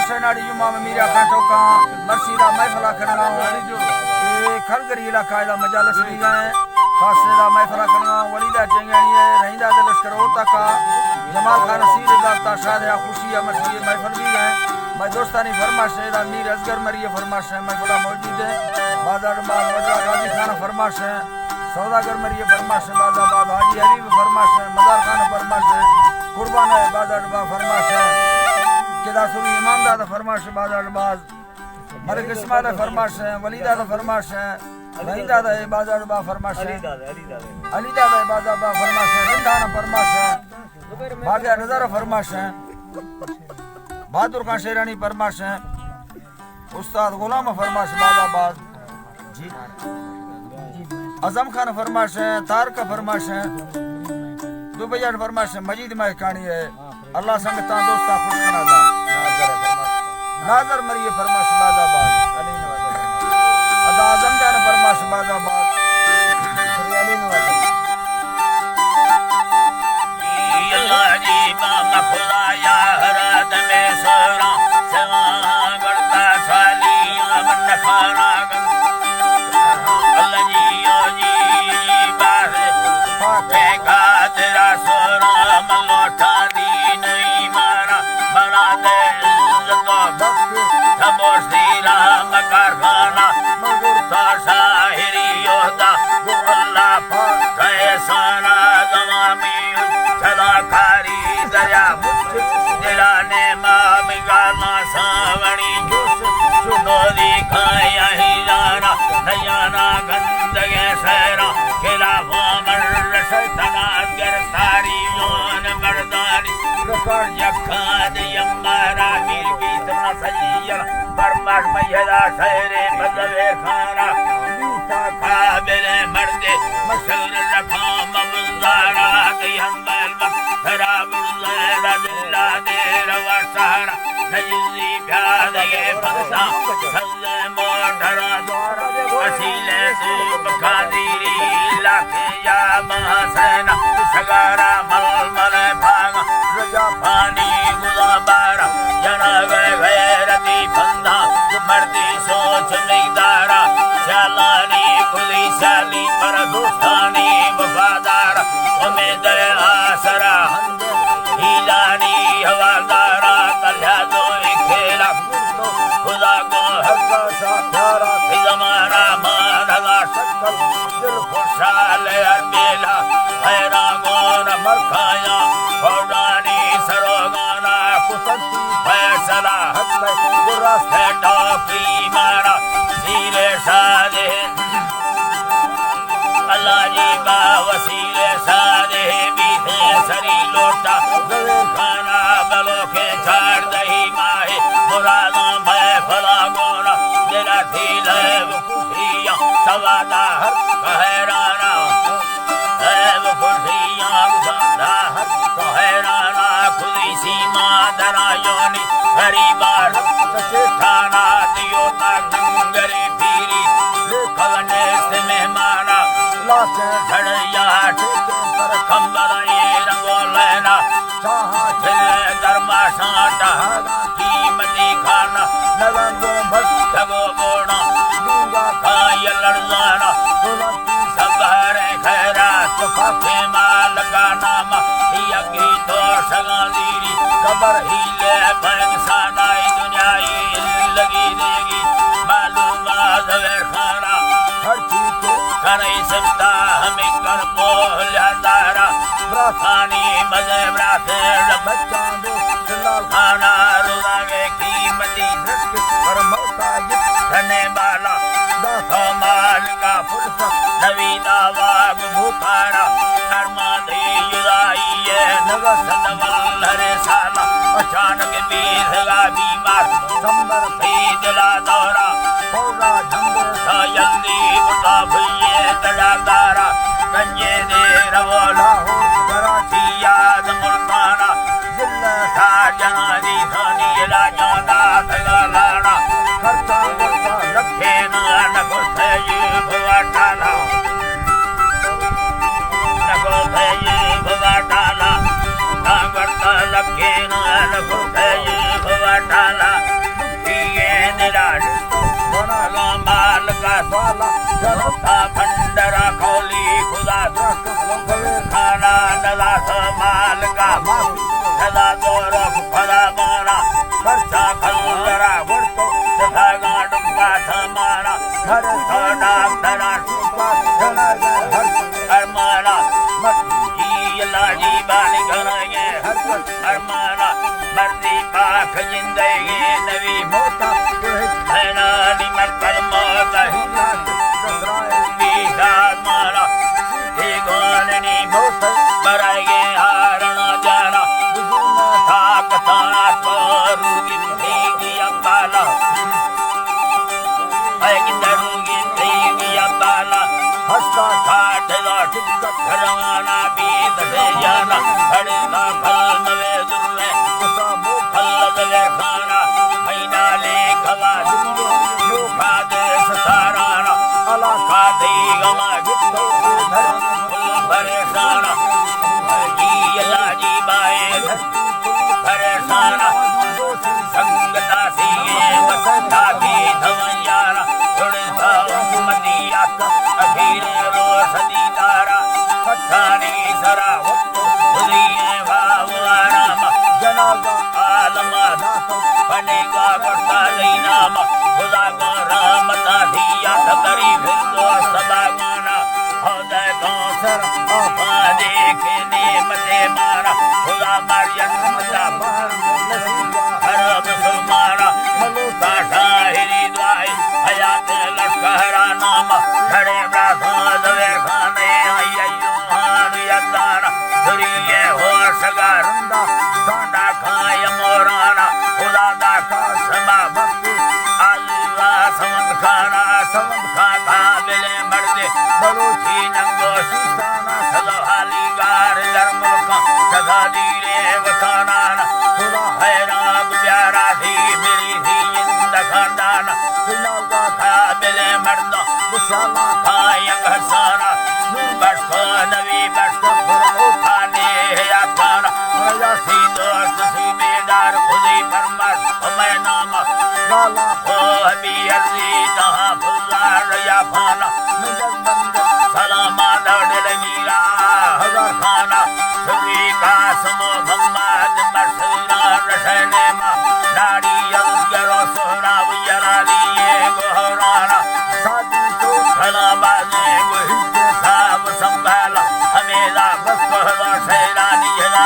नाड़ी जुमा में मीरा का टोका मरसीला महफला करना ये खलगरी इलाका इला मजालस भी गए खासरा महफला करना वलीदा चंगणी है रहीदा दे लश्कर होता का जमाल खान रसीद दाता शाद खुशी मरसी महफल भी गए मैं दोस्तानी फरमाश है मीर असगर मरिए फरमाश है महफला मौजूद है बाजार बाद मदरा गाजी खान फरमाश है सौदागर मरिए फरमाश है बाजाबाद हाजी हबीब फरमाश है मदार खान फरमाश है कुर्बान है बाजार बा फरमाश है केदासुरी इमाम दादा फरमाश है बाजार बाज मलिक इस्माइल फरमाश है वली दादा फरमाश है रही दादा है बाजार बा फरमाश है अली दादा है बाजार बा फरमाश है रंधाना फरमाश है बागे नजारा फरमाश है बहादुर खान शेरानी फरमाश है उस्ताद गुलाम फरमाश बाजाबाद जी आजम खान फरमाश है तार का फरमाश है दुबैया फरमाश है मजीद महकानी है अल्लाह संगता दोस्ता खुश करा नाजर मरिए फरमाश बाजाबाद अदा आजम जान फरमाश बाजाबाद अल्लाह जी बाबा खुदाया हरद में सोरा सेवा करता सालिया मन खाना अल्लाह जी बास देखा तेरा सोरा मलोटा दी नहीं मारा बना दे सबोस्ती राम कारखाना ता शाहिरी योदा अल्लाह कैसाना जमामी सदाकारी दया दिलाने माम गाना सावणी सुनो दिखाया ही जाना नयाना गंदगे सहरा खिलाफा मर शैताना गिरफ्तारी योन मर्दानी रुकर यखाद यम्मारा मीर की तमना सैयरा फरमाश मैदा शहरे बदवे खाना दूसा काबिल मर्दे मशहूर रखा ममजारा की हम्बल वक्तरा बुल्ला दिल्ला देर वसारा नजली प्याद ये फंसा सल्ले मोटरा असीले सूब खादीरी लाखे या महासैना सगारा मलमल भागा रजा पानी गुलाबारा जना गैरती फंदा मर्दी सोच निदारा शालानी खुली शाली पर दोस्तानी वफादारा उम्मीद आसरा हीलानी हवादारा कल्या दो खेला खुदा को हक सा प्यारा जमाना मान हला शक्ल दिल खुशहाल अकेला हैरा गोन मरखाया फौडानी सरोगाना कुसंती फैसला हक गुरस्ते टॉपी मारा सीरे सादे अल्लाह जी बा वसीले सादे बीते सरी लोटा खाना बलो के झाड़ दही माहे मुरादा मैं फला गोना तेरा दिल है खुशियां सवादा हर कहराना है वो खुशियां सवादा हर कहराना खुदी सीमा दरायोनी हरी बार सचे थाना दियो ता नंगरी पीरी खवने से मेहमाना लाचे झड़िया ठेके पर खंबराई रंगो लेना चाहा झले दरमा शांता कीमती खाना नरंगो भटको बोना लूंगा खाय लड़जाना सबहरे खैरा सफाके माल का नामा यकी तो सगा दीरी कबर ही ले पैगसाना दुनियाई लगी देगी मालूम आज़वेर खाना हर चीज़ नहीं सकता हमें कर बोल दारा ब्राखानी मजे ब्राखे बच्चा दो खाना रुलावे कीमती पर मौता धने वाला दाखो माल का फुर्सत नवीदा वाग भूतारा कर्मा दी युदाई ये नगर सदवल हरे साला अचानक बीरगा बीमार संबर फी दिला दौरा पौरा झंगर सा जल्दी उठा भैये तड़ादारा गंजे दे रवो लाहौर कराची याद मुल्ताना जिल्ला था जहानी खानी इलाजा दा तगालाना खर्चा वर्चा रखे ना नको थे भवाटाला नको थे भवाटाला ना वर्ता रखे ना नको थे भवाटाला फंडरा कौली खुदा खाना नला समाल का सदा दो रख फला मारा खर्चा खलरा वर्तो तथा गाड़म का समाना हर थोड़ा धरा सुपा धरा अरमाना ये लाजी बानी घराए अरमाना मर्दी पाख जिंदगी नवी मोता है नानी मर पर मोता मारा गोनी मोत बराए हारणा जाना ताकता तोरुगी देगी अब्बाला अगिंदरुगी देगी अब्बाला हस्ता काट लाट घरवाना बीत से जाना खड़े का फल मवे दुर्वे उसा फल लगे खाना महीना ले खवा लोखा दे सताराना अला खा दे गमा जितो परेशाना लाजी बाए परेशाना संगता सी बसंता की धवैयारा थोड़े मदिया अखीरे रो सदीदारा पठानी सरा भुलिए भाव आराम जनागा आलमा बनेगा बरसा नाम खुदा को रामता दिया करी फिर दो सबागाना हृदय को सर देखने मते मारा खुदा मारियन मता हर मुसलमाना मलूता शाहिरी द्वाई हयात लश्करा नाम खड़े ब्राथा दवे खाने आय्यो हान यदाना दुरिये हो सगा रंदा साडा खाय मोराना खुदा दा का समा भक्ति अल्लाह समद खाना समद खा मिले मर्दे बलूची नंगो सीसाना सदा हाली गार जरमुल्का सदा दीरे वतानाना खुदा हैराब प्यारा थी मेरी थी इंद खानदाना सिनागा खा मिले मर्दा मुशाला खायंग हसाना बरसो नवी बरसो फुरा खाने या खाना मया सी दोस्त सी बेदार खुदी फरमास मैं नामा गाला हो अभी अर्जी तहाँ फुल्ला रया फाना सलामा दौड़ मीरा हजार खाना सुरी का समो भम्माद मरसना रसने मा नाड़ी अगरो सोहरा वियरा लिए गोहराना सादी तो खला बाजे गोहिते साब संभाला हमेला बस कहला शैरानी हला